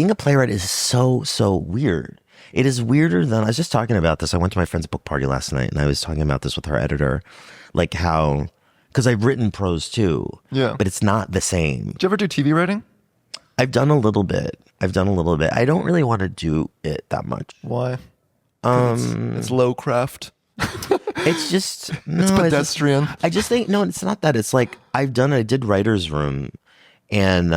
being a playwright is so weird. It is weirder than, I was just talking about this. I went to my friend's book party last night and I was talking about this with her editor, like how, because I've written prose too, but it's not the same. Did you ever do TV writing? I've done a little bit. I don't really want to do it that much. Why? It's low craft. It's just, no, it's pedestrian. I just think, no, it's not that. It's like, I did writer's room and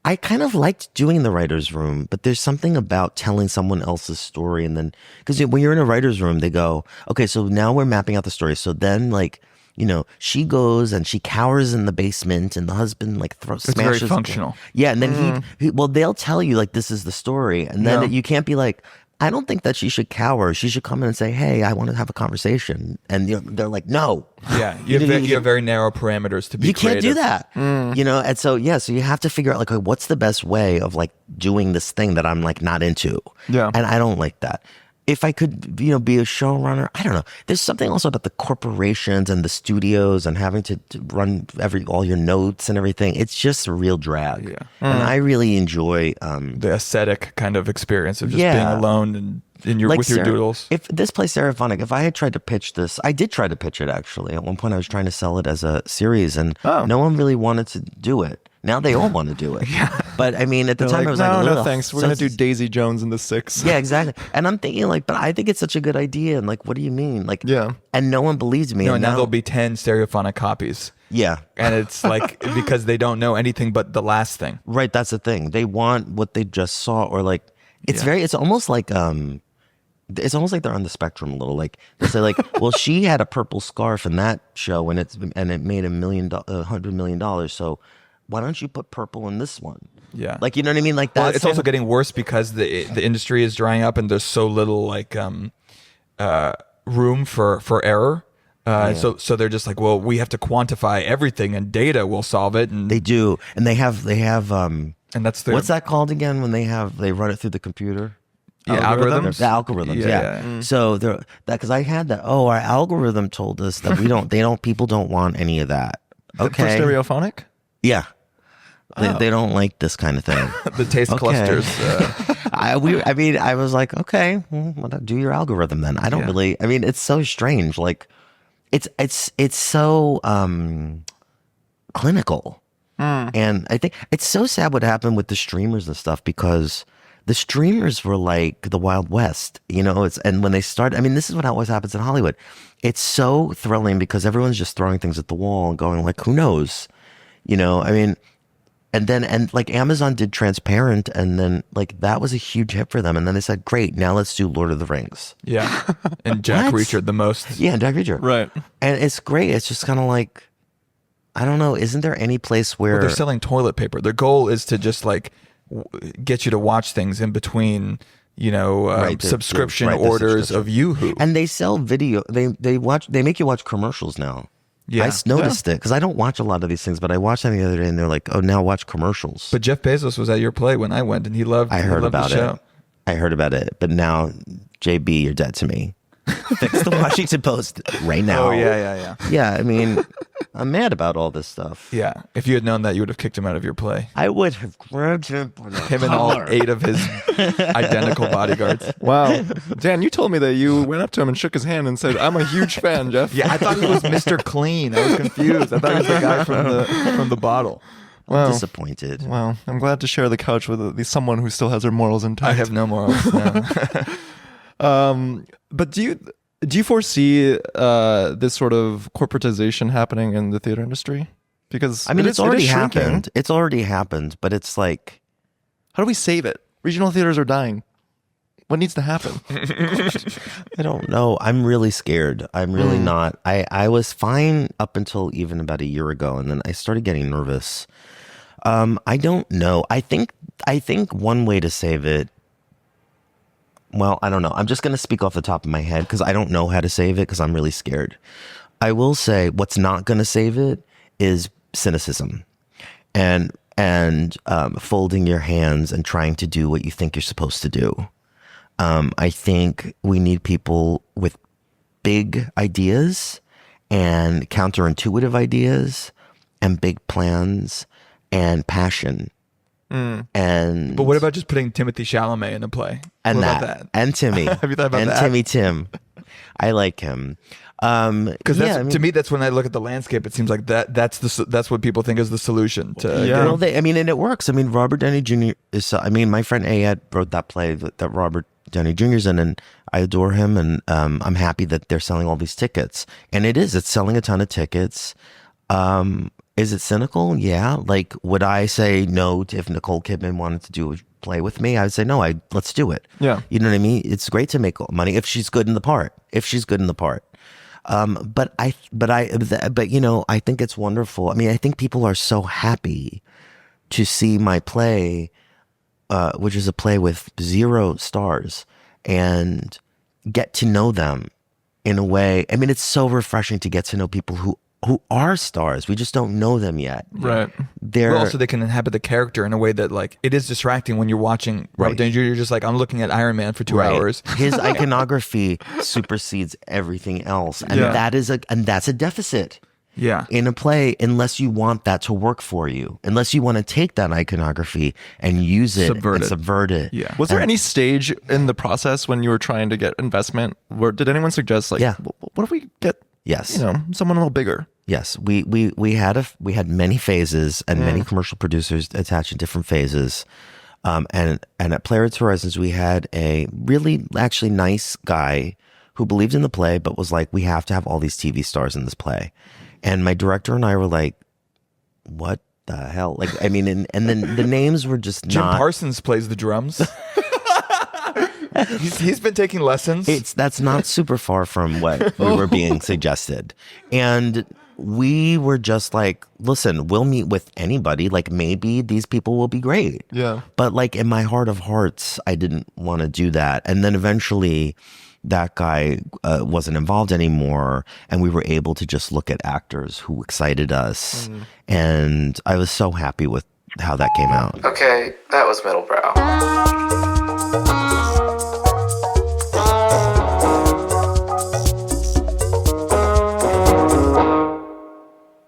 I kind of liked doing the writer's room, but there's something about telling someone else's story. And then, because when you're in a writer's room, they go, okay, so now we're mapping out the story. So then like, you know, she goes and she cowers in the basement and the husband like smashes. It's very functional. Yeah. And then well, they'll tell you like, this is the story. And then you can't be like, I don't think that she should cower. She should come in and say, hey, I want to have a conversation. And they're like, no. Yeah, you have very narrow parameters to be You can't creative. do that. You know, and so, so you have to figure out like, what's the best way of like doing this thing that I'm like not into. Yeah. And I don't like that. If I could, you know, be a showrunner, I don't know. There's something also about the corporations and the studios and having to run all your notes and everything. It's just a real drag. Yeah. And I really enjoy the aesthetic kind of experience of just being alone and with your doodles. If this play Stereophonic, if I had tried to pitch this, I did try to pitch it actually. At one point I was trying to sell it as a series and no one really wanted to do it. Now they all want to do it. But I mean, at the time I was like, no, thanks. We're going to do Daisy Jones in the 6. Yeah, exactly. And I'm thinking like, but I think it's such a good idea. And like, what do you mean? Like, and no one believes me. No, and now there'll be 10 Stereophonic copies. Yeah. And it's like, because they don't know anything but the last thing. Right. That's the thing. They want what they just saw, or like, it's almost like they're on the spectrum a little. Like they say like, well, she had a purple scarf in that show and it made $100 million. So why don't you put purple in this one? Yeah. Like, you know what I mean? Like that. Well, it's also getting worse because the industry is drying up and there's so little like room for error. So they're just like, well, we have to quantify everything and data will solve it. And they do. And they have and that's what's that called again when they run it through the computer? Algorithms. The algorithms, yeah. So because I had that. Oh, our algorithm told us that people don't want any of that. Okay. For Stereophonic? Yeah. They don't like this kind of thing. The taste clusters. I was like, okay, well, do your algorithm then. I don't really. I mean, it's so strange. Like, it's so clinical, and I think it's so sad what happened with the streamers and stuff because the streamers were like the Wild West, you know. And when they start, I mean, this is what always happens in Hollywood. It's so thrilling because everyone's just throwing things at the wall and going like, who knows, you know? I mean. And like Amazon did Transparent, and then like that was a huge hit for them. And then they said, great, now let's do Lord of the Rings. Yeah. And Jack Reacher the most. Yeah, Jack Reacher. Right. And it's great. It's just kind of like, I don't know, isn't there any place where... Well, they're selling toilet paper. Their goal is to just like get you to watch things in between, you know, subscription orders of Yoo-Hoo. And they sell video. They make you watch commercials now. Yeah. I noticed it because I don't watch a lot of these things, but I watched them the other day and they're like, oh, now watch commercials. But Jeff Bezos was at your play when I went and he loved I heard about the show. it. I heard about it. But now, JB, you're dead to me. Fix the Washington Post right now. Oh, yeah. Yeah, I mean, I'm mad about all this stuff. Yeah. If you had known that, you would have kicked him out of your play. I would have grabbed him. Him and all 8 of his identical bodyguards. Wow. Dan, you told me that you went up to him and shook his hand and said, I'm a huge fan, Jeff. Yeah, I thought he was Mr. Clean. I was confused. I thought he was the guy from the bottle. I'm disappointed. Well, I'm glad to share the couch with someone who still has her morals intact. I have no morals, no. But do you foresee this sort of corporatization happening in the theater industry? Because I mean, it's already happened. It's already happened, but it's like, how do we save it? Regional theaters are dying. What needs to happen? I don't know. I'm really scared. I'm really not. I was fine up until even about a year ago, and then I started getting nervous. I don't know. I think one way to save it. Well, I don't know. I'm just going to speak off the top of my head because I don't know how to save it because I'm really scared. I will say what's not going to save it is cynicism and folding your hands and trying to do what you think you're supposed to do. I think we need people with big ideas and counterintuitive ideas and big plans and passion. And But what about just putting Timothy Chalamet in a play? and What that, about that? and Timmy Have you thought about and that? Timmy Tim? I like him. Because to me, that's when I look at the landscape. It seems like that's what people think is the solution to. Yeah. Well, and it works. I mean, Robert Downey Jr. is. I mean, my friend Ayed wrote that play that Robert Downey Jr. is in, and I adore him. And I'm happy that they're selling all these tickets. And it's selling a ton of tickets. Is it cynical? Yeah. Like, would I say no if Nicole Kidman wanted to do a play with me? I would say no. Let's do it. Yeah. You know what I mean? It's great to make money if she's good in the part. But I think it's wonderful. I mean, I think people are so happy to see my play, which is a play with 0 stars, and get to know them in a way. I mean, it's so refreshing to get to know people who are stars. We just don't know them yet. Right. They're Well, also, they can inhabit the character in a way that, like, it is distracting when you're watching Robert Downey Jr. You're just like, I'm looking at Iron Man for 2 hours. His iconography supersedes everything else, and Yeah. that's a deficit. Yeah. In a play, unless you want that to work for you, unless you want to take that iconography and use it and subvert it. Yeah. Was there any stage in the process when you were trying to get investment where did anyone suggest, like, what if we get, Yes, someone a little bigger? Yes, we had many phases and many commercial producers attached in different phases. And at Playwright Horizons, we had a really actually nice guy who believed in the play, but was like, we have to have all these TV stars in this play. And my director and I were like, what the hell? Like, I mean, and then the names were just Jim not. Parsons plays the drums. he's been taking lessons. That's not super far from what we were being suggested. And we were just like, listen, we'll meet with anybody. Like, maybe these people will be great. Yeah. But like, in my heart of hearts, I didn't want to do that. And then eventually that guy wasn't involved anymore. And we were able to just look at actors who excited us. And I was so happy with how that came out. Okay, that was Middlebrow.